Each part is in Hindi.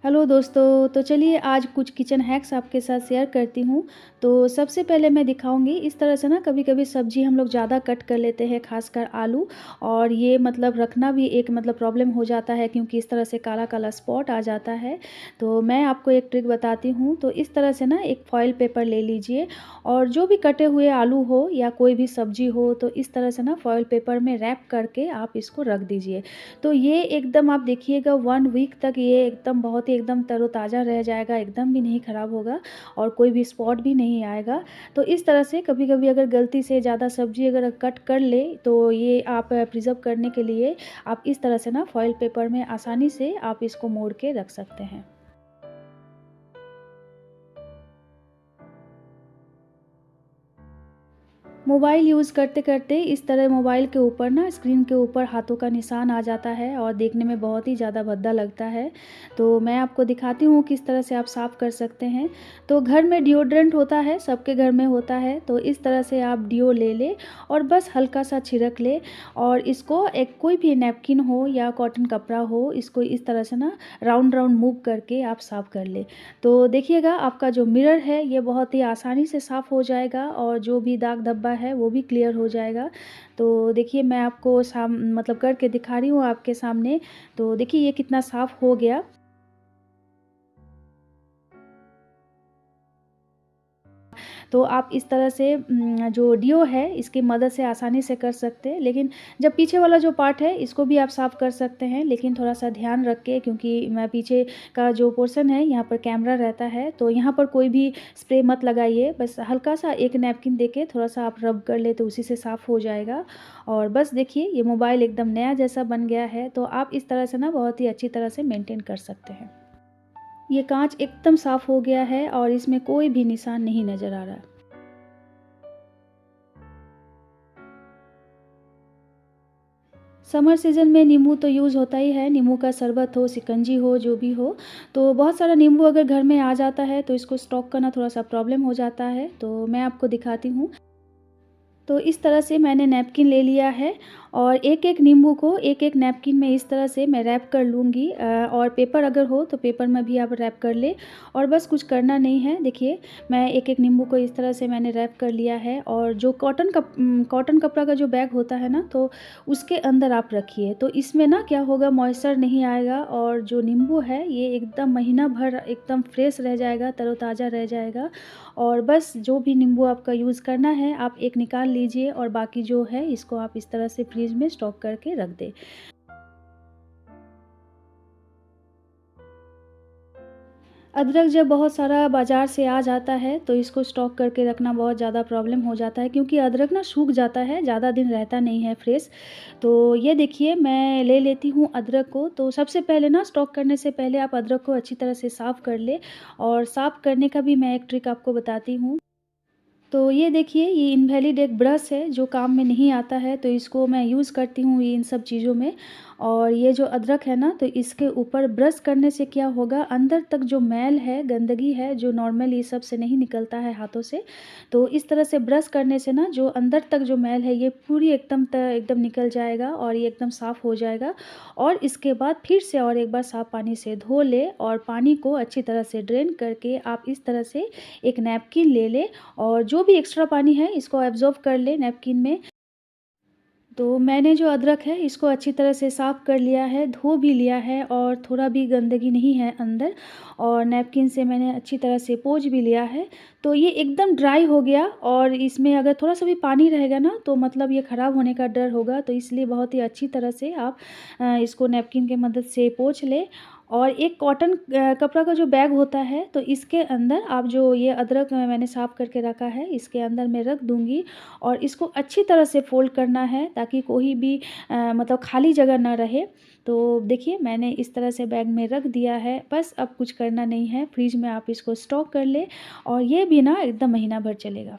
हेलो दोस्तों, तो चलिए आज कुछ किचन हैक्स आपके साथ शेयर करती हूँ। तो सबसे पहले मैं दिखाऊँगी इस तरह से ना कभी-कभी सब्ज़ी हम लोग ज़्यादा कट कर लेते हैं, ख़ासकर आलू। और ये मतलब रखना भी एक मतलब प्रॉब्लम हो जाता है क्योंकि इस तरह से काला-काला स्पॉट आ जाता है। तो मैं आपको एक ट्रिक बताती हूँ। तो इस तरह से ना एक फ़ॉइल पेपर ले लीजिए और जो भी कटे हुए आलू हो या कोई भी सब्ज़ी हो तो इस तरह से ना फ़ॉइल पेपर में रैप करके आप इसको रख दीजिए। तो ये एकदम आप देखिएगा 1 वीक तक ये एकदम बहुत ही एकदम तरोताज़ा रह जाएगा, एकदम भी नहीं ख़राब होगा और कोई भी स्पॉट भी नहीं आएगा। तो इस तरह से कभी-कभी अगर गलती से ज़्यादा सब्ज़ी अगर कट कर ले तो ये आप प्रिज़र्व करने के लिए आप इस तरह से ना फ़ॉइल पेपर में आसानी से आप इसको मोड़ के रख सकते हैं। मोबाइल यूज़ करते-करते इस तरह मोबाइल के ऊपर ना स्क्रीन के ऊपर हाथों का निशान आ जाता है और देखने में बहुत ही ज़्यादा भद्दा लगता है। तो मैं आपको दिखाती हूँ किस तरह से आप साफ़ कर सकते हैं। तो घर में डिओड्रेंट होता है, सबके घर में होता है, तो इस तरह से आप डिओ ले लें और बस हल्का-सा छिड़क लें और इसको एक कोई भी नैपकिन हो या कॉटन कपड़ा हो, इसको इस तरह से ना राउंड-राउंड मूव करके आप साफ़ कर लें। तो देखिएगा आपका जो मिरर है ये बहुत ही आसानी से साफ़ हो जाएगा और जो भी दाग धब्बा है वो भी क्लियर हो जाएगा। तो देखिए मैं आपको मतलब करके दिखा रही हूँ आपके सामने। तो देखिए ये कितना साफ़ हो गया। तो आप इस तरह से जो डियो है इसकी मदद से आसानी से कर सकते हैं। लेकिन जब पीछे वाला जो पार्ट है इसको भी आप साफ़ कर सकते हैं, लेकिन थोड़ा-सा ध्यान रख के, क्योंकि मैं पीछे का जो पोर्शन है यहाँ पर कैमरा रहता है, तो यहाँ पर कोई भी स्प्रे मत लगाइए। बस हल्का-सा एक नैपकिन देके थोड़ा-सा आप रब कर लें तो उसी से साफ़ हो जाएगा। और बस देखिए ये मोबाइल एकदम नया जैसा बन गया है, तो आप इस तरह से ना बहुत ही अच्छी तरह से मेंटेन कर सकते हैं। ये काँच एकदम साफ़ हो गया है और इसमें कोई भी निशान नहीं नज़र आ रहा। समर सीज़न में नींबू तो यूज़ होता ही है, नींबू का शरबत हो, शिकंजी हो, जो भी हो। तो बहुत सारा नींबू अगर घर में आ जाता है तो इसको स्टॉक करना थोड़ा-सा प्रॉब्लम हो जाता है, तो मैं आपको दिखाती हूँ। तो इस तरह से मैंने नैपकिन ले लिया है और एक-एक नींबू को एक-एक नैपकिन में इस तरह से मैं रैप कर लूँगी। और पेपर अगर हो तो पेपर में भी आप रैप कर लें और बस कुछ करना नहीं है। देखिए मैं एक-एक नींबू को इस तरह से मैंने रैप कर लिया है और जो कॉटन कपड़ा का जो बैग होता है ना, तो उसके अंदर आप रखिए। तो इसमें ना क्या होगा, मॉइस्चर नहीं आएगा और जो नींबू है ये एकदम महीना भर एकदम फ्रेश रह जाएगा, तरोताज़ा रह जाएगा। और बस जो भी नींबू आपका यूज़ करना है आप एक निकाल लीजिए और बाकी जो है इसको आप इस तरह से फ्रिज में स्टॉक करके रख दें। अदरक जब बहुत सारा बाज़ार से आ जाता है तो इसको स्टॉक करके रखना बहुत ज़्यादा प्रॉब्लम हो जाता है, क्योंकि अदरक ना सूख जाता है, ज़्यादा दिन रहता नहीं है फ्रेश। तो ये देखिए मैं ले लेती हूँ अदरक को। तो सबसे पहले ना स्टॉक करने से पहले आप अदरक को अच्छी तरह से साफ़ कर लें और साफ़ करने का भी मैं एक ट्रिक आपको बताती हूँ। तो ये देखिए ये इनवैलिड एक ब्रश है जो काम में नहीं आता है, तो इसको मैं यूज़ करती हूँ ये इन सब चीज़ों में। और ये जो अदरक है ना, तो इसके ऊपर ब्रश करने से क्या होगा, अंदर तक जो मैल है, गंदगी है, जो नॉर्मल ये सब से नहीं निकलता है हाथों से, तो इस तरह से ब्रश करने से ना जो अंदर तक जो मैल है ये पूरी एकदम निकल जाएगा और ये एकदम साफ़ हो जाएगा। और इसके बाद फिर से और एक बार साफ़ पानी से धो लें और पानी को अच्छी तरह से ड्रेन करके आप इस तरह से एक नैपकिन ले लें और जो भी एक्स्ट्रा पानी है इसको एब्ज़ॉर्ब कर लें नैपकिन में। तो मैंने जो अदरक है इसको अच्छी तरह से साफ़ कर लिया है, धो भी लिया है और थोड़ा भी गंदगी नहीं है अंदर, और नैपकिन से मैंने अच्छी तरह से पोंछ भी लिया है। तो ये एकदम ड्राई हो गया और इसमें अगर थोड़ा-सा भी पानी रहेगा ना तो मतलब ये ख़राब होने का डर होगा, तो इसलिए बहुत ही अच्छी तरह से आप इसको नैपकिन की मदद से पोंछ लें। और एक कॉटन कपड़ा का जो बैग होता है तो इसके अंदर आप जो ये अदरक मैंने साफ़ करके रखा है इसके अंदर मैं रख दूँगी और इसको अच्छी तरह से फ़ोल्ड करना है ताकि कोई भी मतलब खाली जगह ना रहे। तो देखिए मैंने इस तरह से बैग में रख दिया है, बस अब कुछ करना नहीं है, फ्रिज में आप इसको स्टॉक कर लें और ये भी ना एकदम महीना भर चलेगा।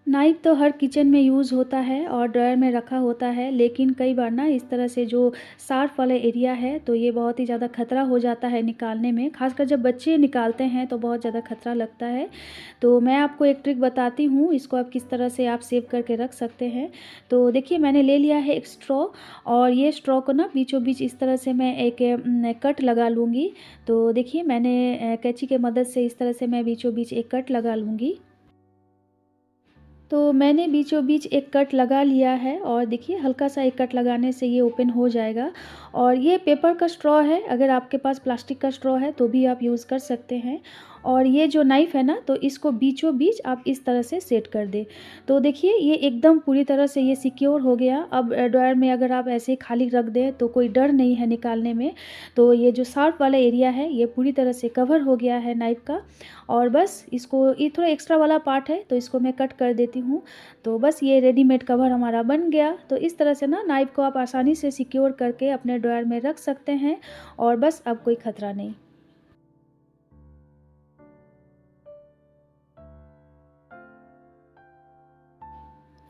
नाइफ़ तो हर किचन में यूज़ होता है और ड्रॉयर में रखा होता है, लेकिन कई बार ना इस तरह से जो शार्प वाला एरिया है, तो ये बहुत ही ज़्यादा खतरा हो जाता है निकालने में। ख़ासकर जब बच्चे निकालते हैं तो बहुत ज़्यादा खतरा लगता है। तो मैं आपको एक ट्रिक बताती हूँ, इसको आप किस तरह से आप सेव करके रख सकते हैं। तो देखिए, मैंने ले लिया है एक स्ट्रॉ और ये स्ट्रॉ को ना बीचों-बीच इस तरह से मैं एक कट लगा लूँगी। तो देखिए, मैंने कैंची के मदद से इस तरह से मैं बीचों-बीच एक कट लगा लूँगी। तो मैंने बीचों-बीच एक कट लगा लिया है और देखिए, हल्का-सा एक कट लगाने से ये ओपन हो जाएगा। और ये पेपर का स्ट्रॉ है, अगर आपके पास प्लास्टिक का स्ट्रॉ है तो भी आप यूज़ कर सकते हैं। और ये जो नाइफ़ है ना, तो इसको बीचों-बीच आप इस तरह से सेट कर दें। तो देखिए, ये एकदम पूरी तरह से ये सिक्योर हो गया। अब ड्रॉयर में अगर आप ऐसे ही खाली रख दें तो कोई डर नहीं है निकालने में। तो ये जो शार्प वाला एरिया है, ये पूरी तरह से कवर हो गया है नाइफ़ का। और बस इसको, ये थोड़ा एक्स्ट्रा वाला पार्ट है तो इसको मैं कट कर देती हूँ। तो बस ये रेडीमेड कवर हमारा बन गया। तो इस तरह से ना नाइफ़ को आप आसानी से सिक्योर करके अपने ड्रॉयर में रख सकते हैं और बस अब कोई खतरा नहीं।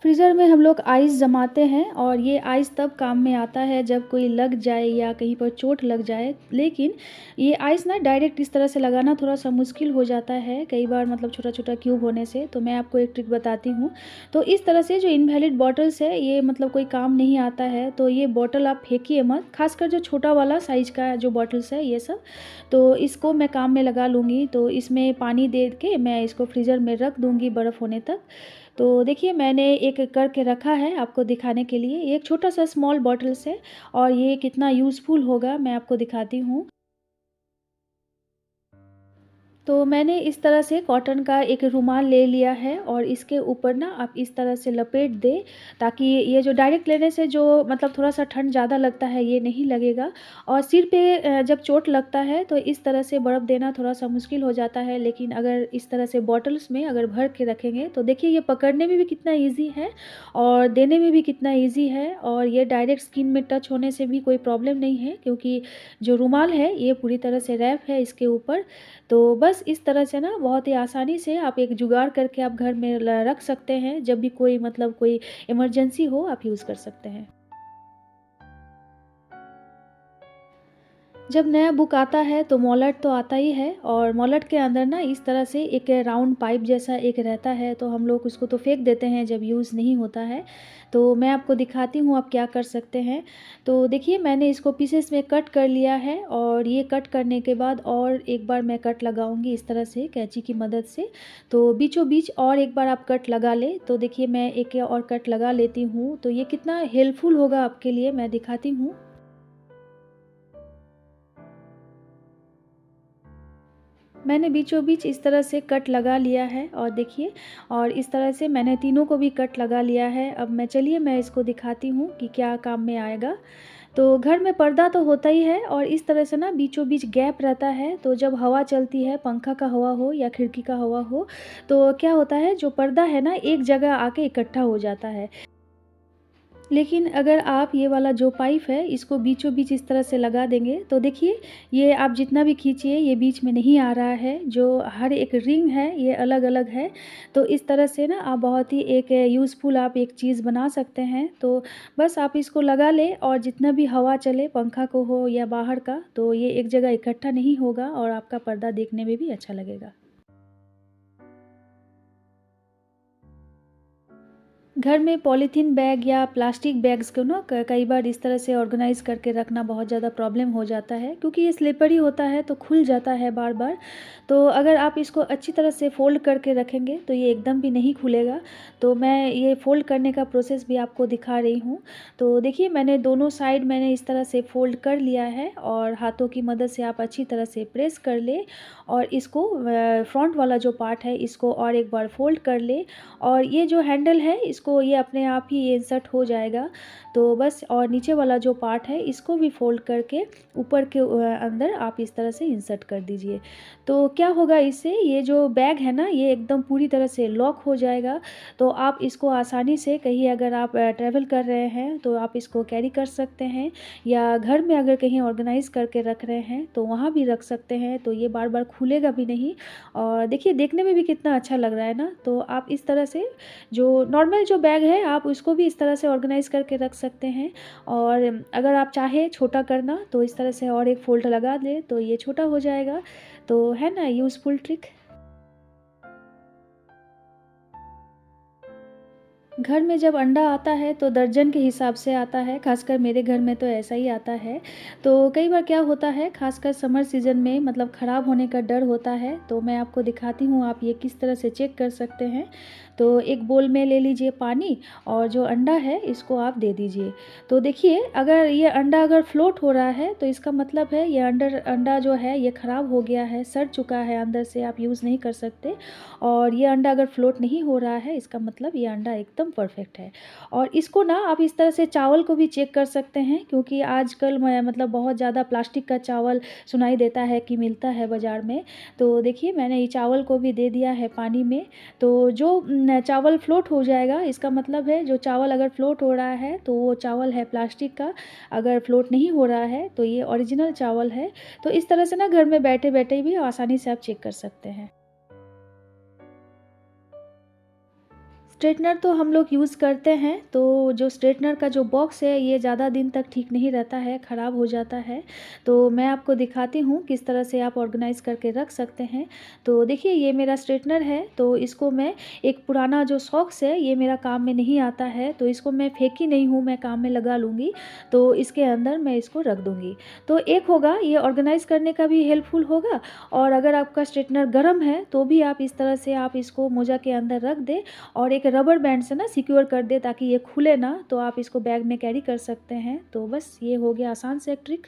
फ्रीज़र में हम लोग आइस जमाते हैं और ये आइस तब काम में आता है जब कोई लग जाए या कहीं पर चोट लग जाए। लेकिन ये आइस ना डायरेक्ट इस तरह से लगाना थोड़ा-सा मुश्किल हो जाता है, कई बार मतलब छोटा-छोटा क्यूब होने से। तो मैं आपको एक ट्रिक बताती हूँ। तो इस तरह से जो इनवैलिड बॉटल्स है, ये मतलब कोई काम नहीं आता है, तो ये बॉटल आप फेंकिए मत। ख़ासकर जो छोटा वाला साइज़ का जो बॉटल्स है ये सब, तो इसको मैं काम में लगा लूँगी। तो इसमें पानी दे के मैं इसको फ्रीज़र में रख दूँगी बर्फ़ होने तक। तो देखिए, मैंने एक करके रखा है आपको दिखाने के लिए। ये एक छोटा-सा स्मॉल बॉटल्स है और ये कितना यूज़फुल होगा मैं आपको दिखाती हूँ। तो मैंने इस तरह से कॉटन का एक रुमाल ले लिया है और इसके ऊपर ना आप इस तरह से लपेट दें, ताकि ये जो डायरेक्ट लेने से जो मतलब थोड़ा-सा ठंड ज़्यादा लगता है, ये नहीं लगेगा। और सिर पे जब चोट लगता है तो इस तरह से बर्फ़ देना थोड़ा-सा मुश्किल हो जाता है, लेकिन अगर इस तरह से बॉटल्स में अगर भर के रखेंगे तो देखिए, ये पकड़ने में भी कितना ईज़ी है और देने में भी कितना ईज़ी है। और ये डायरेक्ट स्किन में टच होने से भी कोई प्रॉब्लम नहीं है, क्योंकि जो रुमाल है ये पूरी तरह से रैप है इसके ऊपर। तो बस इस तरह से ना बहुत ही आसानी से आप एक जुगाड़ करके आप घर में रख सकते हैं, जब भी कोई मतलब कोई इमरजेंसी हो आप यूज़ कर सकते हैं। जब नया बुक आता है तो मॉलट तो आता ही है और मॉलट के अंदर ना इस तरह से एक राउंड पाइप जैसा एक रहता है, तो हम लोग उसको तो फेंक देते हैं जब यूज़ नहीं होता है। तो मैं आपको दिखाती हूँ आप क्या कर सकते हैं। तो देखिए, मैंने इसको पीसेस में कट कर लिया है और ये कट करने के बाद और एक बार मैं कट लगाऊंगी इस तरह से कैंची की मदद से। तो बीचों बीच और एक बार आप कट लगा ले। तो देखिए, मैं एक और कट लगा लेती हूँ, तो ये कितना हेल्पफुल होगा आपके लिए मैं दिखाती हूँ। मैंने बीचों-बीच इस तरह से कट लगा लिया है और देखिए, और इस तरह से मैंने तीनों को भी कट लगा लिया है। अब मैं इसको दिखाती हूँ कि क्या काम में आएगा। तो घर में पर्दा तो होता ही है और इस तरह से ना बीचों-बीच गैप रहता है, तो जब हवा चलती है, पंखा का हवा हो या खिड़की का हवा हो, तो क्या होता है, जो पर्दा है ना एक जगह आके इकट्ठा हो जाता है। लेकिन अगर आप ये वाला जो पाइप है इसको बीचों-बीच इस तरह से लगा देंगे, तो देखिए, ये आप जितना भी खींचिए ये बीच में नहीं आ रहा है, जो हर एक रिंग है ये अलग-अलग है। तो इस तरह से ना आप बहुत ही एक यूज़फुल आप एक चीज़ बना सकते हैं। तो बस आप इसको लगा लें और जितना भी हवा चले, पंखा को हो या बाहर का, तो ये एक जगह इकट्ठा नहीं होगा और आपका पर्दा देखने में भी अच्छा लगेगा। घर में पॉलीथीन बैग या प्लास्टिक बैग्स को ना कई बार इस तरह से ऑर्गेनाइज़ करके रखना बहुत ज़्यादा प्रॉब्लम हो जाता है, क्योंकि ये स्लिपरी होता है तो खुल जाता है बार बार। तो अगर आप इसको अच्छी तरह से फ़ोल्ड करके रखेंगे तो ये एकदम भी नहीं खुलेगा। तो मैं ये फ़ोल्ड करने का प्रोसेस भी आपको दिखा रही हूँ। तो देखिए, मैंने दोनों साइड मैंने इस तरह से फ़ोल्ड कर लिया है और हाथों की मदद से आप अच्छी तरह से प्रेस कर लें और इसको फ्रंट वाला जो पार्ट है इसको और एक बार फ़ोल्ड कर लें। और ये जो हैंडल है इसको इसको ये अपने आप ही ये इंसर्ट हो जाएगा। तो बस और नीचे वाला जो पार्ट है इसको भी फ़ोल्ड करके ऊपर के अंदर आप इस तरह से इंसर्ट कर दीजिए। तो क्या होगा इससे, ये जो बैग है ना ये एकदम पूरी तरह से लॉक हो जाएगा। तो आप इसको आसानी से कहीं अगर आप ट्रैवल कर रहे हैं तो आप इसको कैरी कर सकते हैं, या घर में अगर कहीं ऑर्गेनाइज़ करके रख रहे हैं तो वहाँ भी रख सकते हैं। तो ये बार-बार खुलेगा भी नहीं, और देखिए देखने में भी कितना अच्छा लग रहा है ना। तो आप इस तरह से जो नॉर्मल जो बैग है आप उसको भी इस तरह से ऑर्गेनाइज़ करके रख सकते हैं। और अगर आप चाहें छोटा करना तो इस तरह से और एक फ़ोल्ड लगा दें तो ये छोटा हो जाएगा। तो है ना यूज़फुल ट्रिक। घर में जब अंडा आता है तो दर्जन के हिसाब से आता है, ख़ासकर मेरे घर में तो ऐसा ही आता है। तो कई बार क्या होता है, ख़ासकर समर सीज़न में मतलब ख़राब होने का डर होता है। तो मैं आपको दिखाती हूँ आप ये किस तरह से चेक कर सकते हैं। तो एक बोल में ले लीजिए पानी, और जो अंडा है इसको आप दे दीजिए। तो देखिए अगर ये अंडा अगर फ्लोट हो रहा है तो इसका मतलब है ये अंडा जो है ये ख़राब हो गया है, सड़ चुका है अंदर से, आप यूज़ नहीं कर सकते। और ये अंडा अगर फ्लोट नहीं हो रहा है इसका मतलब ये अंडा एकदम परफेक्ट है। और इसको ना आप इस तरह से चावल को भी चेक कर सकते हैं, क्योंकि आजकल मैं मतलब बहुत ज़्यादा प्लास्टिक का चावल सुनाई देता है कि मिलता है बाज़ार में। तो देखिए मैंने ये चावल को भी दे दिया है पानी में। तो जो चावल फ्लोट हो जाएगा इसका मतलब है जो चावल अगर फ्लोट हो रहा है तो वो चावल है प्लास्टिक का, अगर फ्लोट नहीं हो रहा है तो ये ओरिजिनल चावल है। तो इस तरह से ना घर में बैठे-बैठे भी आसानी से आप चेक कर सकते हैं। स्ट्रेटनर तो हम लोग यूज़ करते हैं, तो जो स्ट्रेटनर का जो बॉक्स है ये ज़्यादा दिन तक ठीक नहीं रहता है, ख़राब हो जाता है। तो मैं आपको दिखाती हूँ किस तरह से आप ऑर्गेनाइज़ करके रख सकते हैं। तो देखिए ये मेरा स्ट्रेटनर है, तो इसको मैं एक पुराना जो सॉक्स है ये मेरा काम में नहीं आता है, तो इसको मैं फेंकी नहीं हूँ, मैं काम में लगा लूँगी। तो इसके अंदर मैं इसको रख दूँगी। तो एक होगा ये ऑर्गेनाइज़ करने का भी हेल्पफुल होगा, और अगर आपका स्ट्रेटनर गर्म है तो भी आप इस तरह से आप इसको मोज़ा के अंदर रख दें और एक रबर बैंड से ना सिक्योर कर दें ताकि ये खुले ना, तो आप इसको बैग में कैरी कर सकते हैं। तो बस ये हो गया आसान से एक ट्रिक।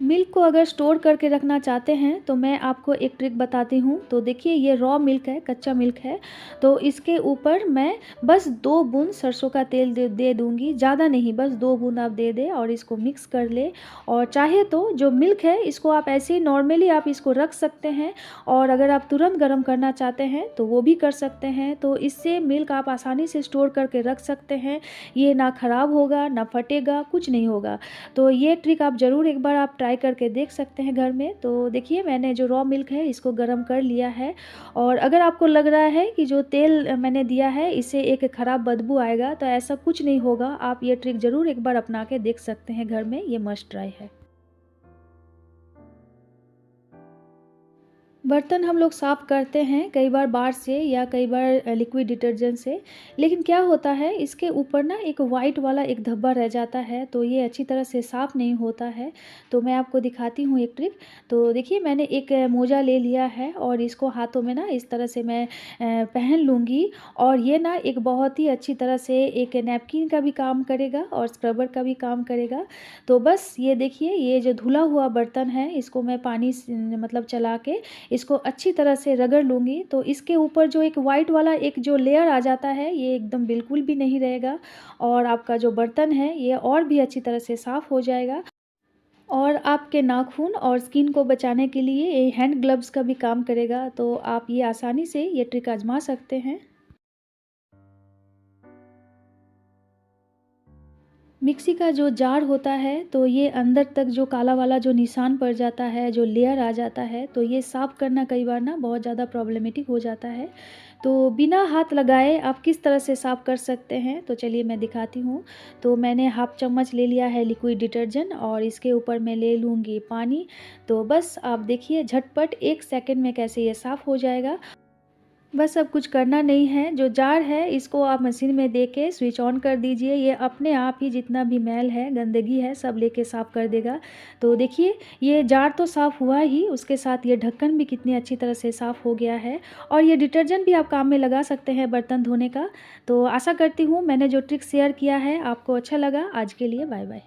मिल्क को अगर स्टोर करके रखना चाहते हैं तो मैं आपको एक ट्रिक बताती हूँ। तो देखिए ये रॉ मिल्क है, कच्चा मिल्क है, तो इसके ऊपर मैं बस 2 बूंद सरसों का तेल दे दे दूँगी, ज़्यादा नहीं, बस 2 बूंद आप दे दें और इसको मिक्स कर लें। और चाहे तो जो मिल्क है इसको आप ऐसे ही नॉर्मली आप इसको रख सकते हैं, और अगर आप तुरंत गर्म करना चाहते हैं तो वो भी कर सकते हैं। तो इससे मिल्क आप आसानी से स्टोर करके रख सकते हैं, ये ना ख़राब होगा, ना फटेगा, कुछ नहीं होगा। तो ये ट्रिक आप ज़रूर एक बार आप ट्राई करके देख सकते हैं घर में। तो देखिए मैंने जो रॉ मिल्क है इसको गरम कर लिया है, और अगर आपको लग रहा है कि जो तेल मैंने दिया है इससे एक ख़राब बदबू आएगा, तो ऐसा कुछ नहीं होगा। आप ये ट्रिक ज़रूर एक बार अपना के देख सकते हैं घर में, ये मस्ट ट्राई है। बर्तन हम लोग साफ़ करते हैं कई बार बार से या कई बार लिक्विड डिटर्जेंट से, लेकिन क्या होता है इसके ऊपर ना एक वाइट वाला एक धब्बा रह जाता है, तो ये अच्छी तरह से साफ़ नहीं होता है। तो मैं आपको दिखाती हूँ एक ट्रिक। तो देखिए मैंने एक मोजा ले लिया है और इसको हाथों में ना इस तरह से मैं पहन लूँगी, और ये ना एक बहुत ही अच्छी तरह से एक नैपकिन का भी काम करेगा और स्क्रबर का भी काम करेगा। तो बस ये देखिए ये जो धुला हुआ बर्तन है इसको मैं पानी से मतलब चला के इसको अच्छी तरह से रगड़ लूँगी, तो इसके ऊपर जो एक वाइट वाला एक जो लेयर आ जाता है ये एकदम बिल्कुल भी नहीं रहेगा, और आपका जो बर्तन है ये और भी अच्छी तरह से साफ़ हो जाएगा। और आपके नाखून और स्किन को बचाने के लिए ये हैंड ग्लव्स का भी काम करेगा, तो आप ये आसानी से ये ट्रिक आज़मा सकते हैं। मिक्सी का जो जार होता है तो ये अंदर तक जो काला वाला जो निशान पड़ जाता है, जो लेयर आ जाता है, तो ये साफ़ करना कई बार ना बहुत ज़्यादा प्रॉब्लमेटिक हो जाता है। तो बिना हाथ लगाए आप किस तरह से साफ़ कर सकते हैं, तो चलिए मैं दिखाती हूँ। तो मैंने हाफ़ चम्मच ले लिया है लिक्विड डिटर्जेंट और इसके ऊपर मैं ले लूँगी पानी। तो बस आप देखिए झटपट 1 सेकंड में कैसे ये साफ़ हो जाएगा। बस अब कुछ करना नहीं है, जो जार है इसको आप मशीन में दे के स्विच ऑन कर दीजिए, ये अपने आप ही जितना भी मैल है, गंदगी है सब लेके साफ़ कर देगा। तो देखिए ये जार तो साफ़ हुआ ही, उसके साथ ये ढक्कन भी कितनी अच्छी तरह से साफ़ हो गया है, और ये डिटर्जेंट भी आप काम में लगा सकते हैं बर्तन धोने का। तो आशा करती हूँ मैंने जो ट्रिक शेयर किया है आपको अच्छा लगा। आज के लिए बाय बाय।